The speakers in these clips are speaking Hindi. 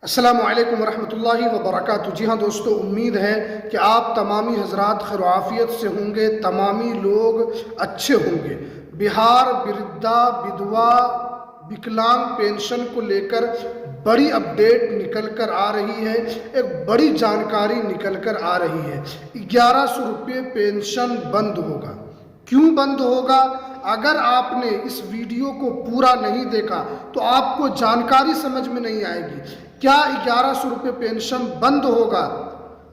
अस्सलामु अलैकुम वरहमतुल्लाहि वबरकातुहू। जी हाँ दोस्तों, उम्मीद है कि आप तमामी हजरात खैर आफियत से होंगे, तमामी लोग अच्छे होंगे। बिहार वृद्धा विधवा विकलांग पेंशन को लेकर बड़ी अपडेट निकल कर आ रही है, एक बड़ी जानकारी निकल कर आ रही है। 1100 रुपये पेंशन बंद होगा। क्यों बंद होगा? अगर आपने इस वीडियो को पूरा नहीं देखा तो आपको जानकारी समझ में नहीं आएगी। क्या 1100 रुपये पेंशन बंद होगा?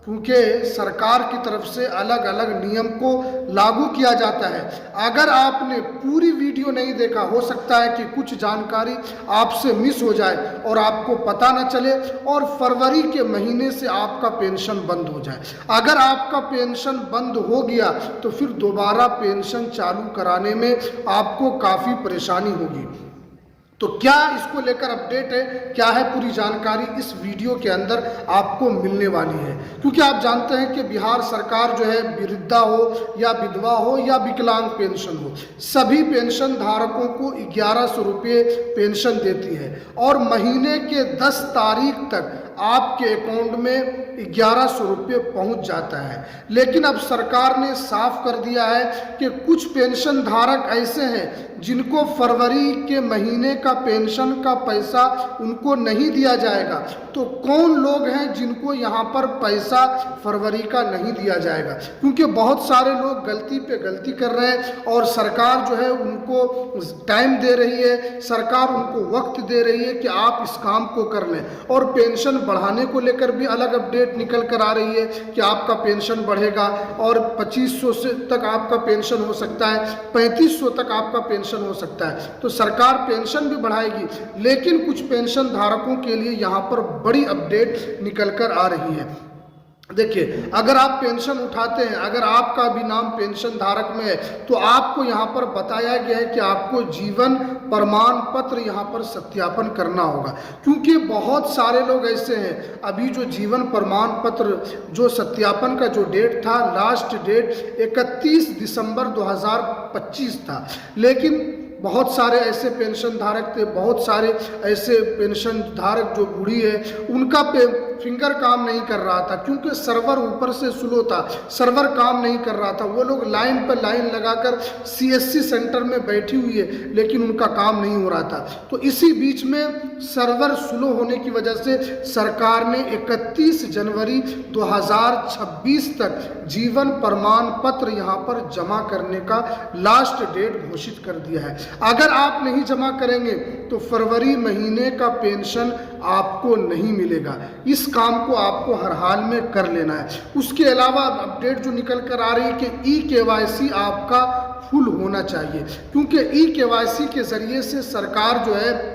क्योंकि सरकार की तरफ से अलग अलग नियम को लागू किया जाता है। अगर आपने पूरी वीडियो नहीं देखा, हो सकता है कि कुछ जानकारी आपसे मिस हो जाए और आपको पता न चले और फरवरी के महीने से आपका पेंशन बंद हो जाए। अगर आपका पेंशन बंद हो गया तो फिर दोबारा पेंशन चालू कराने में आपको काफ़ी परेशानी होगी। तो क्या इसको लेकर अपडेट है, क्या है पूरी जानकारी इस वीडियो के अंदर आपको मिलने वाली है। क्योंकि आप जानते हैं कि बिहार सरकार जो है, वृद्धा हो या विधवा हो या विकलांग पेंशन हो, सभी पेंशन धारकों को 1100 रुपये पेंशन देती है और महीने के 10 तारीख तक आपके अकाउंट में 1100 रुपये पहुँच जाता है। लेकिन अब सरकार ने साफ कर दिया है कि कुछ पेंशन धारक ऐसे हैं जिनको फरवरी के महीने का पेंशन का पैसा उनको नहीं दिया जाएगा। तो कौन लोग हैं जिनको यहाँ पर पैसा फरवरी का नहीं दिया जाएगा? क्योंकि बहुत सारे लोग गलती पे गलती कर रहे हैं और सरकार जो है उनको टाइम दे रही है, सरकार उनको वक्त दे रही है कि आप इस काम को कर लें। और पेंशन बढ़ाने को लेकर भी अलग अपडेट निकल कर आ रही है कि आपका पेंशन बढ़ेगा और 2500 से तक आपका पेंशन हो सकता है, 3500 तक आपका पेंशन हो सकता है। तो सरकार पेंशन भी बढ़ाएगी, लेकिन कुछ पेंशन धारकों के लिए यहाँ पर बड़ी अपडेट निकल कर आ रही है। देखिए, अगर आप पेंशन उठाते हैं, अगर आपका भी नाम पेंशन धारक में है, तो आपको यहाँ पर बताया गया है कि आपको जीवन प्रमाण पत्र यहाँ पर सत्यापन करना होगा। क्योंकि बहुत सारे लोग ऐसे हैं, अभी जो जीवन प्रमाण पत्र जो सत्यापन का जो डेट था, लास्ट डेट 31 दिसंबर 2025 था, लेकिन बहुत सारे ऐसे पेंशन धारक थे, बहुत सारे ऐसे पेंशन धारक जो बूढ़ी है, उनका फिंगर काम नहीं कर रहा था क्योंकि सर्वर ऊपर से स्लो था, सर्वर काम नहीं कर रहा था। वो लोग लाइन पर लाइन लगाकर सीएससी सेंटर में बैठी हुई है, लेकिन उनका काम नहीं हो रहा था। तो इसी बीच में सर्वर स्लो होने की वजह से सरकार ने 31 जनवरी 2026 तक जीवन प्रमाण पत्र यहाँ पर जमा करने का लास्ट डेट घोषित कर दिया है। अगर आप नहीं जमा करेंगे तो फरवरी महीने का पेंशन आपको नहीं मिलेगा। इस काम को आपको हर हाल में कर लेना है। उसके अलावा अपडेट जो निकल कर आ रही है कि ई-केवाईसी आपका फुल होना चाहिए, क्योंकि ई-केवाईसी के जरिए से सरकार जो है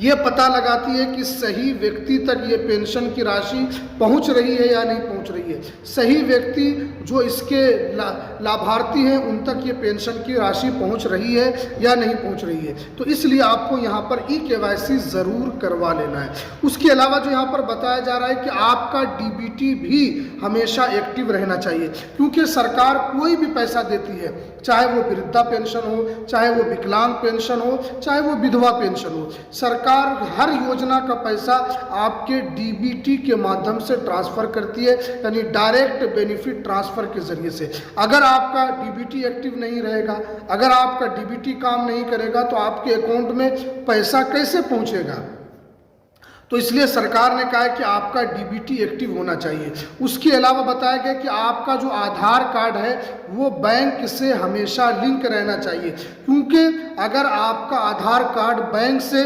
ये पता लगाती है कि सही व्यक्ति तक ये पेंशन की राशि पहुंच रही है या नहीं पहुंच रही है। सही व्यक्ति जो इसके लाभार्थी हैं उन तक ये पेंशन की राशि पहुंच रही है या नहीं पहुंच रही है। तो इसलिए आपको यहाँ पर ई-केवाईसी ज़रूर करवा लेना है। उसके अलावा जो यहाँ पर बताया जा रहा है कि आपका डीबीटी भी हमेशा एक्टिव रहना चाहिए, क्योंकि सरकार कोई भी पैसा देती है, चाहे वो वृद्धा पेंशन हो, चाहे वो विकलांग पेंशन हो, चाहे वो विधवा पेंशन हो, सरकार हर योजना का पैसा आपके डीबीटी के माध्यम से ट्रांसफर करती है, यानी डायरेक्ट बेनिफिट ट्रांसफर के जरिए से। अगर आपका डीबीटी एक्टिव नहीं रहेगा, अगर आपका डीबीटी काम नहीं करेगा तो आपके अकाउंट में पैसा कैसे पहुंचेगा? तो इसलिए सरकार ने कहा है कि आपका डीबीटी एक्टिव होना चाहिए। उसके अलावा बताया गया कि आपका जो आधार कार्ड है वो बैंक से हमेशा लिंक रहना चाहिए, क्योंकि अगर आपका आधार कार्ड बैंक से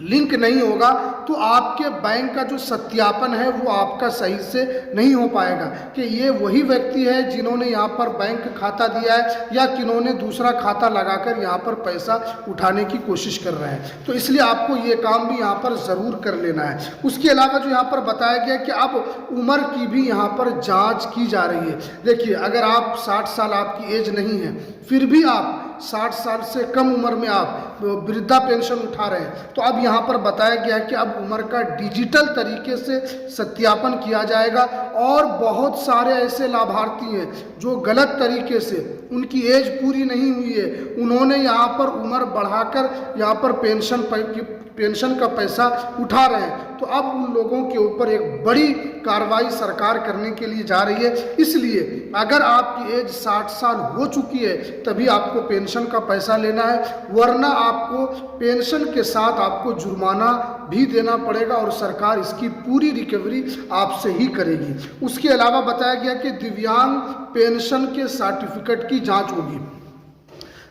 लिंक नहीं होगा तो आपके बैंक का जो सत्यापन है वो आपका सही से नहीं हो पाएगा कि ये वही व्यक्ति है जिन्होंने यहाँ पर बैंक खाता दिया है या किन्होंने दूसरा खाता लगाकर यहाँ पर पैसा उठाने की कोशिश कर रहे हैं। तो इसलिए आपको ये काम भी यहाँ पर ज़रूर कर लेना है। उसके अलावा जो यहाँ पर बताया गया कि अब उम्र की भी यहाँ पर जाँच की जा रही है। देखिए, अगर आप 60 साल आपकी एज नहीं है, फिर भी आप 60 साल से कम उम्र में आप वृद्धा पेंशन उठा रहे हैं, तो अब यहाँ पर बताया गया है कि अब उम्र का डिजिटल तरीके से सत्यापन किया जाएगा। और बहुत सारे ऐसे लाभार्थी हैं जो गलत तरीके से, उनकी एज पूरी नहीं हुई है, उन्होंने यहाँ पर उम्र बढ़ाकर यहाँ पर पेंशन का पैसा उठा रहे हैं, तो अब उन लोगों के ऊपर एक बड़ी कार्रवाई सरकार करने के लिए जा रही है। इसलिए अगर आपकी एज 60 साल हो चुकी है तभी आपको पेंशन का पैसा लेना है, वरना आपको पेंशन के साथ आपको जुर्माना भी देना पड़ेगा और सरकार इसकी पूरी रिकवरी आपसे ही करेगी। उसके अलावा बताया गया कि दिव्यांग पेंशन के सर्टिफिकेट की जांच होगी।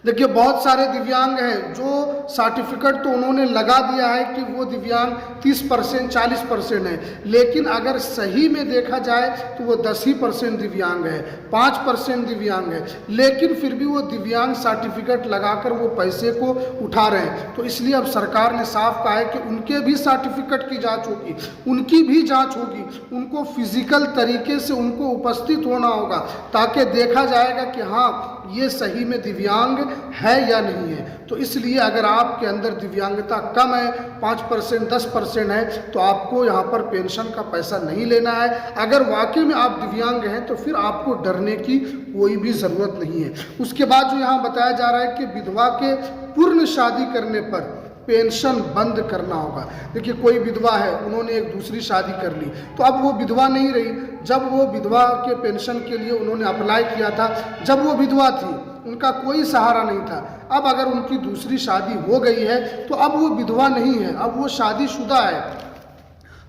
देखिए बहुत सारे दिव्यांग हैं जो सर्टिफिकेट तो उन्होंने लगा दिया है कि वो दिव्यांग 30% 40% है, लेकिन अगर सही में देखा जाए तो वो 10% दिव्यांग है, 5% दिव्यांग है, लेकिन फिर भी वो दिव्यांग सर्टिफिकेट लगाकर वो पैसे को उठा रहे हैं। तो इसलिए अब सरकार ने साफ कहा है कि उनके भी सर्टिफिकेट की जांच होगी, उनकी भी जांच होगी, उनको फिजिकल तरीके से उनको उपस्थित होना होगा ताकि देखा जाएगा कि हाँ ये सही में दिव्यांग है या नहीं है। तो इसलिए अगर आपके अंदर दिव्यांगता कम है, 5% 10% है, तो आपको यहाँ पर पेंशन का पैसा नहीं लेना है। अगर वाकई में आप दिव्यांग हैं तो फिर आपको डरने की कोई भी ज़रूरत नहीं है। उसके बाद जो यहाँ बताया जा रहा है कि विधवा के पूर्ण शादी करने पर पेंशन बंद करना होगा। देखिए कोई विधवा है, उन्होंने एक दूसरी शादी कर ली, तो अब वो विधवा नहीं रही। जब वो विधवा के पेंशन के लिए उन्होंने अप्लाई किया था, जब वो विधवा थी, उनका कोई सहारा नहीं था। अब अगर उनकी दूसरी शादी हो गई है तो अब वो विधवा नहीं है, अब वो शादीशुदा है।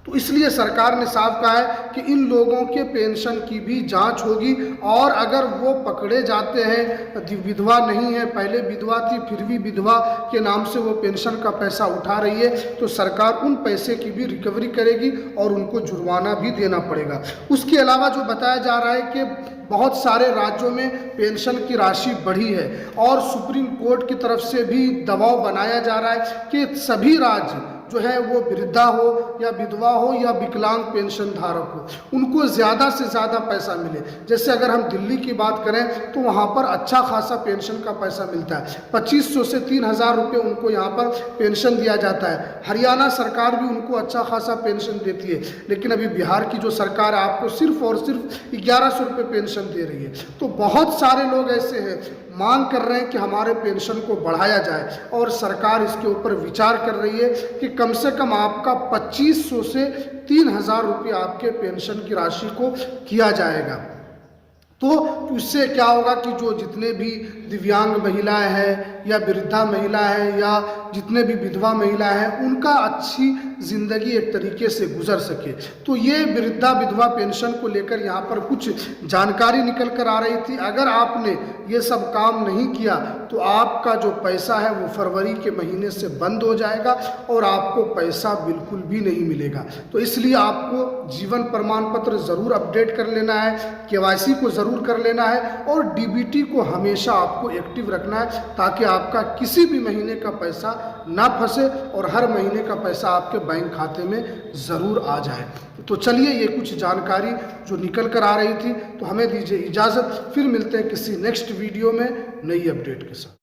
तो इसलिए सरकार ने साफ कहा है कि इन लोगों के पेंशन की भी जांच होगी, और अगर वो पकड़े जाते हैं, विधवा नहीं है, पहले विधवा थी फिर भी विधवा के नाम से वो पेंशन का पैसा उठा रही है, तो सरकार उन पैसे की भी रिकवरी करेगी और उनको जुर्माना भी देना पड़ेगा। उसके अलावा जो बताया जा रहा है कि बहुत सारे राज्यों में पेंशन की राशि बढ़ी है और सुप्रीम कोर्ट की तरफ से भी दबाव बनाया जा रहा है कि सभी राज्य जो है वो वृद्धा हो या विधवा हो या विकलांग पेंशन धारक हो, उनको ज़्यादा से ज़्यादा पैसा मिले। जैसे अगर हम दिल्ली की बात करें तो वहाँ पर अच्छा खासा पेंशन का पैसा मिलता है, 2500 से 3000 रुपये उनको यहाँ पर पेंशन दिया जाता है। हरियाणा सरकार भी उनको अच्छा खासा पेंशन देती है, लेकिन अभी बिहार की जो सरकार है आपको सिर्फ और सिर्फ 1100 रुपये पेंशन दे रही है। तो बहुत सारे लोग ऐसे हैं मांग कर रहे हैं कि हमारे पेंशन को बढ़ाया जाए, और सरकार इसके ऊपर विचार कर रही है कि कम से कम आपका 2500 से 3000 रुपये आपके पेंशन की राशि को किया जाएगा। तो उससे क्या होगा कि जो जितने भी दिव्यांग महिलाएं हैं या वृद्धा महिला है या जितने भी विधवा महिला हैं, उनका अच्छी ज़िंदगी एक तरीके से गुजर सके। तो ये वृद्धा विधवा पेंशन को लेकर यहाँ पर कुछ जानकारी निकल कर आ रही थी। अगर आपने ये सब काम नहीं किया तो आपका जो पैसा है वो फरवरी के महीने से बंद हो जाएगा और आपको पैसा बिल्कुल भी नहीं मिलेगा। तो इसलिए आपको जीवन प्रमाण पत्र ज़रूर अपडेट कर लेना है, KYC को ज़रूर कर लेना है, और DBT को हमेशा आपको एक्टिव रखना है ताकि आपका किसी भी महीने का पैसा ना फंसे और हर महीने का पैसा आपके बैंक खाते में ज़रूर आ जाए। तो चलिए ये कुछ जानकारी जो निकल कर आ रही थी, तो हमें दीजिए इजाज़त, फिर मिलते हैं किसी नेक्स्ट वीडियो में नई अपडेट के साथ।